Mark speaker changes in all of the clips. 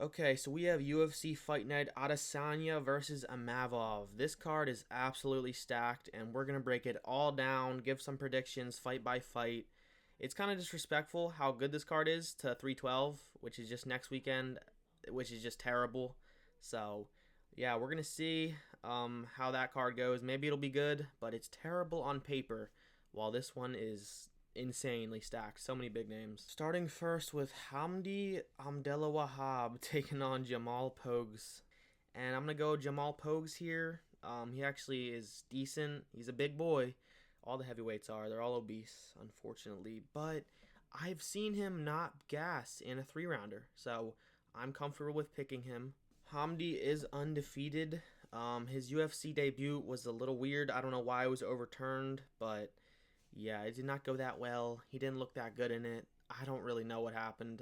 Speaker 1: Okay, so we have UFC Fight Night Adesanya versus Imavov. This card is absolutely stacked, and we're gonna break it all down, give some predictions fight by fight. It's kind of disrespectful how good this card is to 312, which is just next weekend, which is just terrible. So, yeah, we're gonna see how that card goes. Maybe it'll be good, but it's terrible on paper. While this one is insanely stacked. So many big names. Starting first with Hamdi Wahab taking on Jamal Pogues. And I'm going to go Jamal Pogues here. He actually is decent. He's a big boy. All the heavyweights are. They're all obese, unfortunately. But I've seen him not gas in a 3-rounder. So I'm comfortable with picking him. Hamdi is undefeated. His UFC debut was a little weird. I don't know why it was overturned, but yeah, it did not go that well. He didn't look that good in it. I don't really know what happened.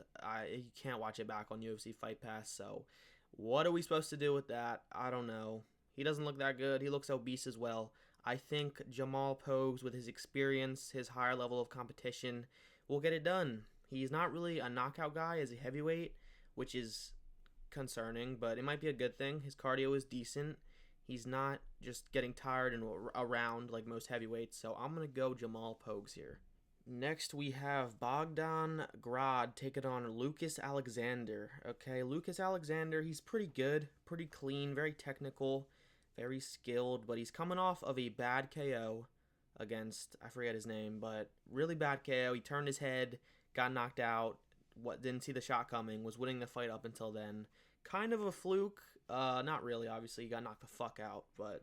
Speaker 1: You can't watch it back on UFC Fight Pass, so what are we supposed to do with that? I don't know. He doesn't look that good. He looks obese as well. I think Jamal Pogues, with his experience, his higher level of competition, will get it done. He's not really a knockout guy as a heavyweight, which is concerning, but it might be a good thing. His cardio is decent. He's not just getting tired and around like most heavyweights, so I'm going to go Jamal Pogues here. Next, we have Bogdan Grad taking on Lucas Alexander. Okay, Lucas Alexander, he's pretty good, pretty clean, very technical, very skilled, but he's coming off of a bad KO against, I forget his name, but really bad KO. He turned his head, got knocked out, didn't see the shot coming, was winning the fight up until then. Kind of a fluke. Not really, obviously. He got knocked the fuck out, but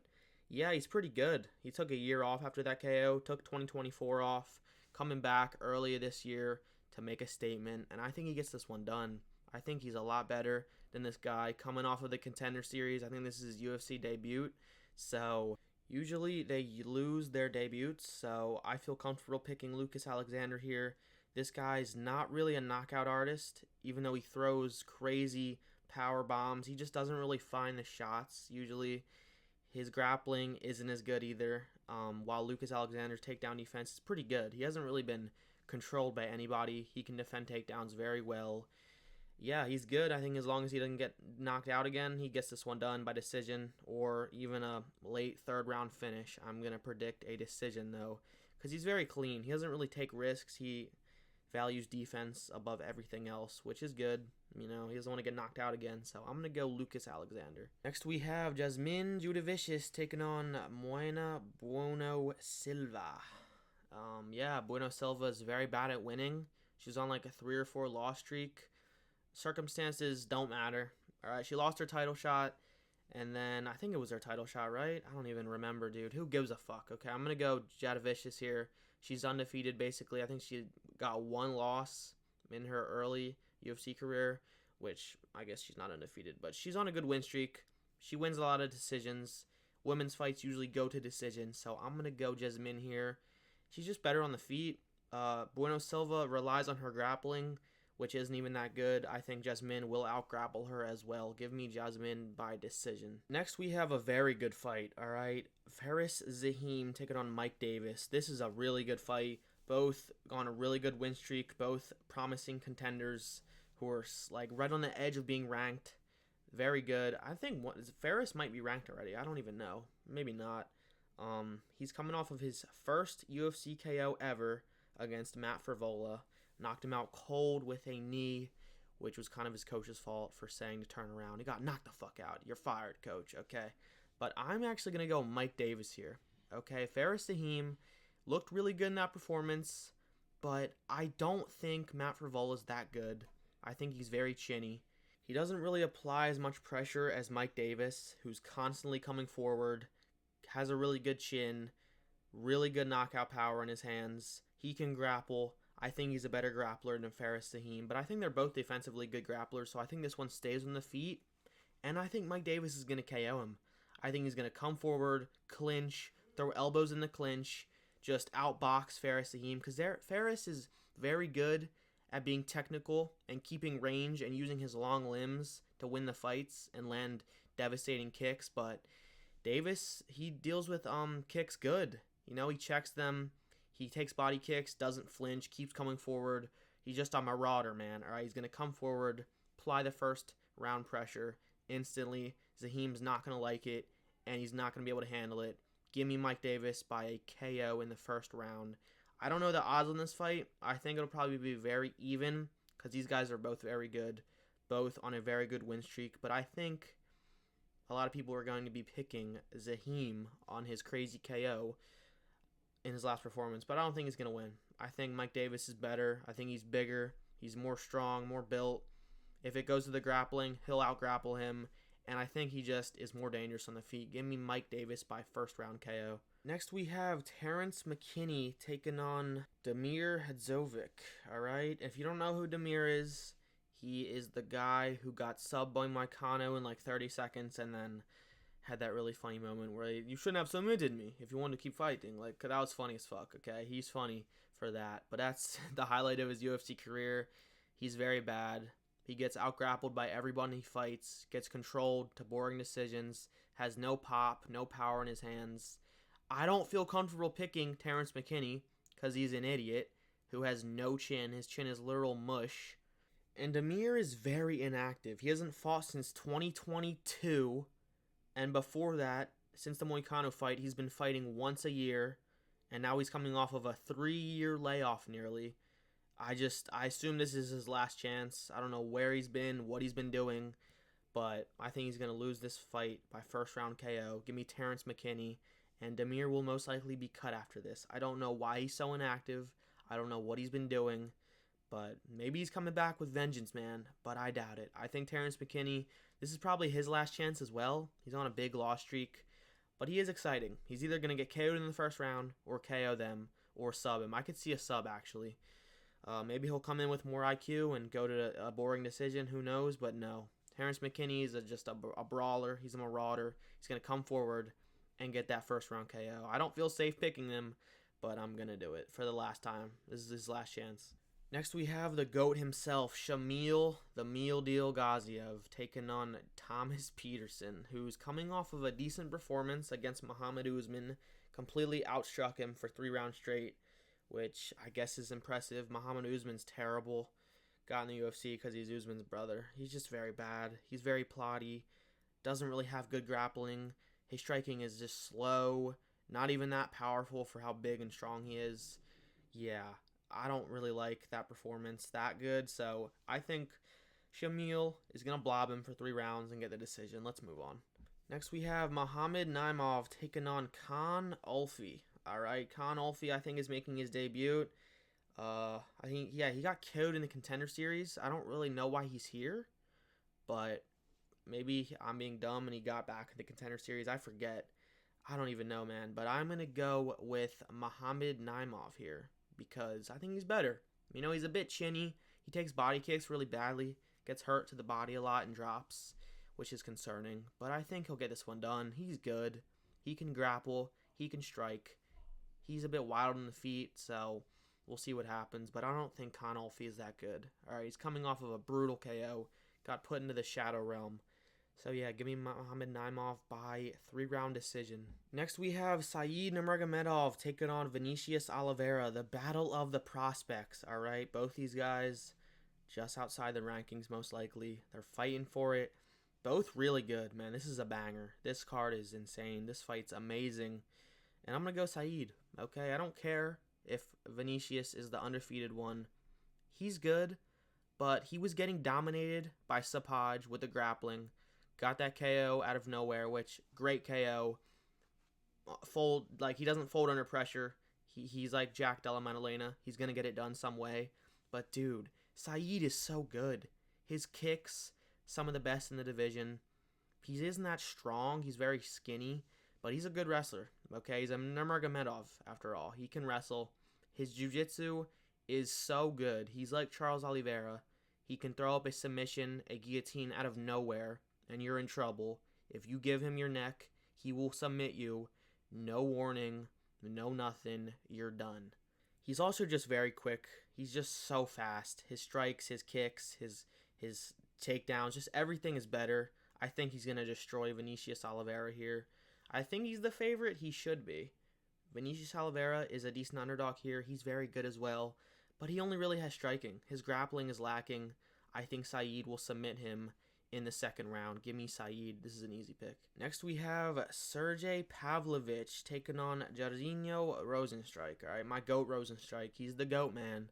Speaker 1: yeah, he's pretty good. He took a year off after that KO, took 2024 off, coming back earlier this year to make a statement, and I think he gets this one done. I think he's a lot better than this guy coming off of the Contender Series. I think this is his UFC debut, so usually they lose their debuts, so I feel comfortable picking Lucas Alexander here. This guy's not really a knockout artist, even though he throws crazy power bombs. He just doesn't really find the shots usually. His grappling isn't as good either. While Lucas Alexander's takedown defense is pretty good. He hasn't really been controlled by anybody. He can defend takedowns very well. Yeah, he's good. I think as long as he doesn't get knocked out again, he gets this one done by decision or even a late third round finish. I'm going to predict a decision though, because he's very clean. He doesn't really take risks. He values defense above everything else, which is good. You know, he doesn't want to get knocked out again, so I'm going to go Lucas Alexander. Next, we have Jasmine Judavicius taking on Moena Bueno Silva. Yeah, Bueno Silva is very bad at winning. She's on like a 3 or 4 loss streak. Circumstances don't matter. All right, she lost her title shot, and then I think it was her title shot, right? I don't even remember, dude. Who gives a fuck? Okay, I'm going to go Jadavicius here. She's undefeated, basically. I think she got 1 loss in her early UFC career, which I guess she's not undefeated, but she's on a good win streak. She wins a lot of decisions. Women's fights usually go to decision, so I'm going to go Jasmine here. She's just better on the feet. Bueno Silva relies on her grappling, which isn't even that good. I think Jasmine will out-grapple her as well. Give me Jasmine by decision. Next, we have a very good fight, all right? Faris Zahim taking on Mike Davis. This is a really good fight. Both on a really good win streak. Both promising contenders who are like right on the edge of being ranked. Very good. I think Faris might be ranked already. I don't even know. Maybe not. He's coming off of his first UFC KO ever against Matt Frevola. Knocked him out cold with a knee, which was kind of his coach's fault for saying to turn around. He got knocked the fuck out. You're fired, coach, okay? But I'm actually going to go Mike Davis here, okay? Faris Zahim looked really good in that performance, but I don't think Matt Frevola is that good. I think he's very chinny. He doesn't really apply as much pressure as Mike Davis, who's constantly coming forward, has a really good chin, really good knockout power in his hands. He can grapple. I think he's a better grappler than Faris Zahim, but I think they're both defensively good grapplers, so I think this one stays on the feet, and I think Mike Davis is going to KO him. I think he's going to come forward, clinch, throw elbows in the clinch, just outbox Faris Zahim, because Faris is very good at being technical and keeping range and using his long limbs to win the fights and land devastating kicks, but Davis, he deals with kicks good. You know, he checks them. He takes body kicks, doesn't flinch, keeps coming forward. He's just a marauder, man. All right, he's going to come forward, apply the first round pressure instantly. Zahim's not going to like it, and he's not going to be able to handle it. Give me Mike Davis by a KO in the first round. I don't know the odds on this fight. I think it'll probably be very even because these guys are both very good, both on a very good win streak. But I think a lot of people are going to be picking Zahim on his crazy KO in his last performance, but I don't think he's going to win. I think Mike Davis is better. I think he's bigger. He's more strong, more built. If it goes to the grappling, he'll out-grapple him, and I think he just is more dangerous on the feet. Give me Mike Davis by first round KO. Next, we have Terrence McKinney taking on Damir Hadzovic. All right, if you don't know who Damir is, he is the guy who got subbed by Moicano in like 30 seconds and then had that really funny moment where you shouldn't have submitted me if you wanted to keep fighting. Like, that was funny as fuck, okay? He's funny for that. But that's the highlight of his UFC career. He's very bad. He gets out-grappled by everyone he fights, gets controlled to boring decisions, has no pop, no power in his hands. I don't feel comfortable picking Terrence McKinney because he's an idiot who has no chin. His chin is literal mush. And Damir is very inactive. He hasn't fought since 2022. And before that, since the Moicano fight, he's been fighting once a year. And now he's coming off of a 3-year layoff nearly. I assume this is his last chance. I don't know where he's been, what he's been doing. But I think he's going to lose this fight by first round KO. Give me Terrence McKinney. And Damir will most likely be cut after this. I don't know why he's so inactive. I don't know what he's been doing. But maybe he's coming back with vengeance, man. But I doubt it. I think Terrence McKinney, this is probably his last chance as well. He's on a big loss streak. But he is exciting. He's either going to get KO'd in the first round or KO them or sub him. I could see a sub, actually. Maybe he'll come in with more IQ and go to a boring decision. Who knows? But no. Terrence McKinney is just a brawler. He's a marauder. He's going to come forward and get that first round KO. I don't feel safe picking him, but I'm going to do it for the last time. This is his last chance. Next, we have the GOAT himself, Shamil the Meal Deal Gaziev, taking on Thomas Peterson, who's coming off of a decent performance against Muhammad Usman, completely outstruck him for 3 rounds straight, which I guess is impressive. Muhammad Usman's terrible. Got in the UFC because he's Usman's brother. He's just very bad. He's very plotty. Doesn't really have good grappling. His striking is just slow. Not even that powerful for how big and strong he is. Yeah, I don't really like that performance that good. So I think Shamil is going to blob him for 3 rounds and get the decision. Let's move on. Next we have Muhammad Naimov taking on Khan Ulfi. All right, Khan Ulfi I think is making his debut. I think, yeah, he got KO'd in the Contender Series. I don't really know why he's here, but maybe I'm being dumb and he got back in the Contender Series. I forget. I don't even know, man. But I'm going to go with Muhammad Naimov here because I think he's better. You know, he's a bit chinny. He takes body kicks really badly, gets hurt to the body a lot and drops, which is concerning. But I think he'll get this one done. He's good. He can grapple. He can strike. He's a bit wild on the feet, so we'll see what happens. But I don't think Khan Ulfi is that good. All right, he's coming off of a brutal KO. Got put into the shadow realm. So yeah, give me Muhammad Naimov by 3 round decision. Next we have Said Nurmagomedov taking on Vinicius Oliveira. The battle of the prospects, alright? Both these guys just outside the rankings most likely. They're fighting for it. Both really good, man. This is a banger. This card is insane. This fight's amazing. And I'm going to go Said, okay? I don't care if Vinicius is the undefeated one. He's good, but he was getting dominated by Sapaj with the grappling. Got that KO out of nowhere, which, great KO. He doesn't fold under pressure. He's like Jack Della Maddalena. He's going to get it done some way. But, dude, Said is so good. His kicks, some of the best in the division. He isn't that strong. He's very skinny. But he's a good wrestler, okay? He's a Nurmagomedov, after all. He can wrestle. His jiu-jitsu is so good. He's like Charles Oliveira. He can throw up a submission, a guillotine out of nowhere, and you're in trouble. If you give him your neck, he will submit you. No warning, no nothing, you're done. He's also just very quick. He's just so fast. His strikes, his kicks, his takedowns, just everything is better. I think he's going to destroy Vinicius Oliveira here. I think he's the favorite. He should be. Vinicius Oliveira is a decent underdog here. He's very good as well, but he only really has striking. His grappling is lacking. I think Said will submit him in the second round. Give me Saeed. This is an easy pick. Next, we have Sergey Pavlovich taking on Jairzinho Rozenstruik. All right, my GOAT Rozenstruik. He's the GOAT, man.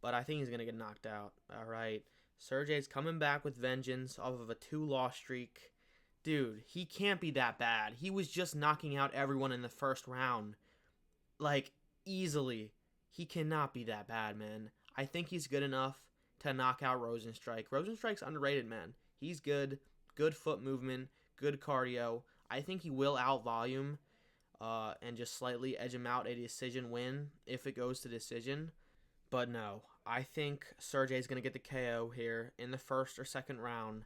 Speaker 1: But I think he's going to get knocked out. All right. Sergey's coming back with vengeance off of a 2-loss streak. Dude, he can't be that bad. He was just knocking out everyone in the first round. Like, easily. He cannot be that bad, man. I think he's good enough to knock out Rozenstruik. Rozenstruik's underrated, man. He's good. Good foot movement. Good cardio. I think he will out-volume and just slightly edge him out a decision win if it goes to decision. But no, I think Sergey's going to get the KO here in the first or second round.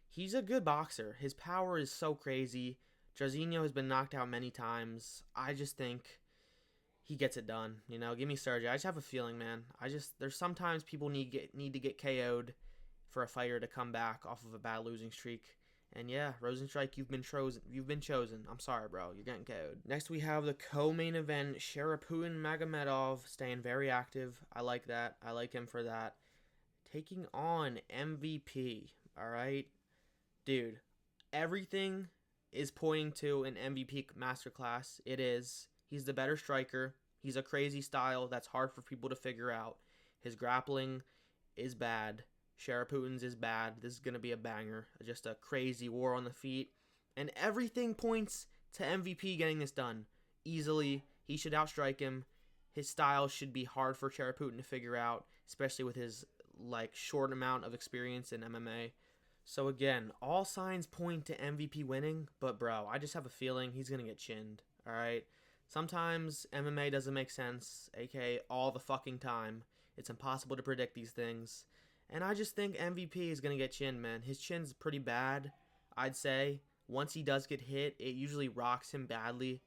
Speaker 1: He's a good boxer. His power is so crazy. Jairzinho has been knocked out many times. I just think he gets it done. You know, give me Sergey. I just have a feeling, man. There's sometimes people need to get KO'd for a fighter to come back off of a bad losing streak. And yeah, Rozenstruik, you've been chosen. I'm sorry, bro. You're getting KO'd. Next, we have the co-main event, Sharapoutin Magomedov, staying very active. I like that. I like him for that. Taking on MVP. All right, dude. Everything is pointing to an MVP masterclass. It is. He's the better striker. He's a crazy style that's hard for people to figure out. His grappling is bad. Sharapoutin's is bad. This is going to be a banger. Just a crazy war on the feet. And everything points to MVP getting this done. Easily. He should outstrike him. His style should be hard for Sharapoutin to figure out, especially with his short amount of experience in MMA. So again, all signs point to MVP winning, but bro, I just have a feeling he's going to get chinned. All right? Sometimes MMA doesn't make sense, aka all the fucking time. It's impossible to predict these things. And I just think MVP is going to get chinned, man. His chin's pretty bad, I'd say. Once he does get hit, it usually rocks him badly.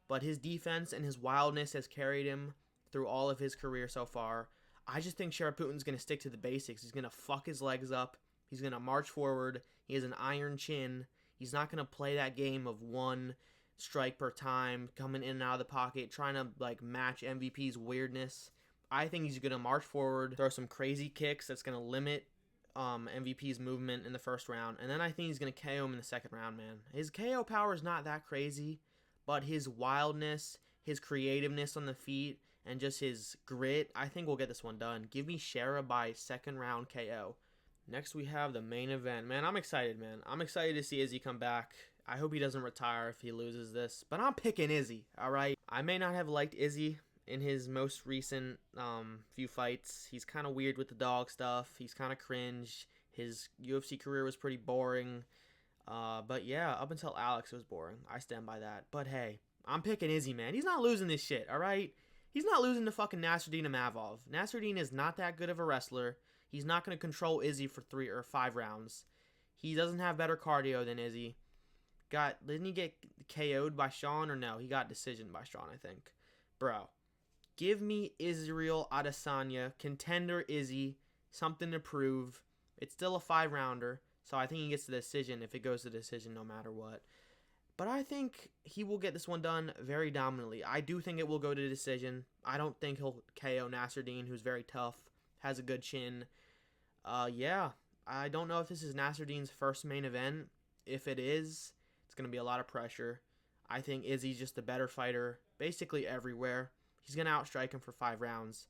Speaker 1: But his defense and his wildness has carried him through all of his career so far. I just think Sharapoutin's going to stick to the basics. He's going to fuck his legs up. He's going to march forward. He has an iron chin. He's not going to play that game of one strike per time, coming in and out of the pocket, trying to match MVP's weirdness. I think he's going to march forward, throw some crazy kicks that's going to limit MVP's movement in the first round. And then I think he's going to KO him in the second round, man. His KO power is not that crazy, but his wildness, his creativeness on the feet, and just his grit, I think we'll get this one done. Give me Shara by second round KO. Next, we have the main event. Man, I'm excited, man. I'm excited to see Izzy come back. I hope he doesn't retire if he loses this, but I'm picking Izzy, all right? I may not have liked Izzy in his most recent few fights. He's kind of weird with the dog stuff. He's kind of cringe. His UFC career was pretty boring. But yeah, up until Alex, it was boring. I stand by that. But hey, I'm picking Izzy, man. He's not losing this shit, all right? He's not losing to fucking Nasruddin Imavov. Nasruddin is not that good of a wrestler. He's not going to control Izzy for 3 or 5 rounds. He doesn't have better cardio than Izzy. Didn't he get KO'd by Sean or no? He got decision by Sean, I think. Bro, give me Israel Adesanya, contender Izzy, something to prove. It's still a 5-rounder, so I think he gets the decision if it goes to decision no matter what. But I think he will get this one done very dominantly. I do think it will go to decision. I don't think he'll KO Nasruddin, who's very tough, has a good chin. Yeah, I don't know if this is Nasruddin's first main event. If it is, it's going to be a lot of pressure. I think Izzy's just a better fighter basically everywhere. He's going to outstrike him for 5 rounds.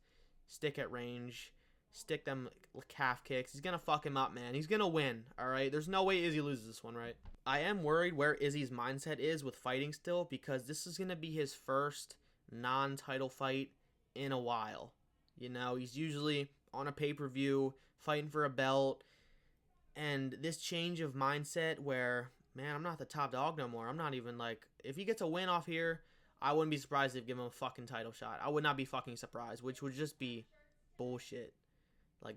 Speaker 1: Stick at range. Stick them calf kicks. He's going to fuck him up, man. He's going to win, all right? There's no way Izzy loses this one, right? I am worried where Izzy's mindset is with fighting still because this is going to be his first non-title fight in a while. You know, he's usually on a pay-per-view, fighting for a belt, and this change of mindset where, man, I'm not the top dog no more. I'm not even if he gets a win off here, I wouldn't be surprised if they give him a fucking title shot. I would not be fucking surprised, which would just be bullshit.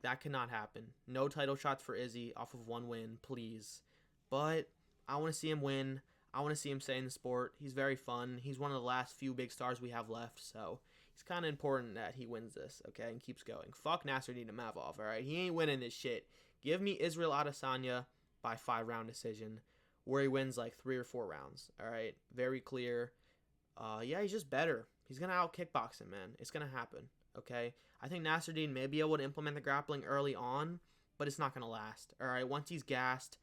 Speaker 1: That cannot happen. No title shots for Izzy off of 1 win, please. But I want to see him win. I want to see him stay in the sport. He's very fun. He's one of the last few big stars we have left, so it's kind of important that he wins this, okay, and keeps going. Fuck Nasruddin Imavov, all right? He ain't winning this shit. Give me Israel Adesanya by 5-round decision, where he wins 3 or 4 rounds, all right? Very clear. Yeah, he's just better. He's going to out-kickbox him, man. It's going to happen, okay? I think Nasruddin may be able to implement the grappling early on, but it's not going to last, all right? Once he's gassed,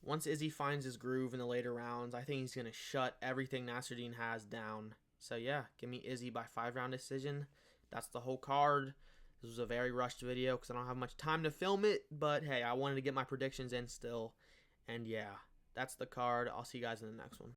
Speaker 1: Once Izzy finds his groove in the later rounds, I think he's going to shut everything Nasruddin has down. So yeah, give me Izzy by 5-round decision. That's the whole card. This was a very rushed video because I don't have much time to film it. But hey, I wanted to get my predictions in still. And yeah, that's the card. I'll see you guys in the next one.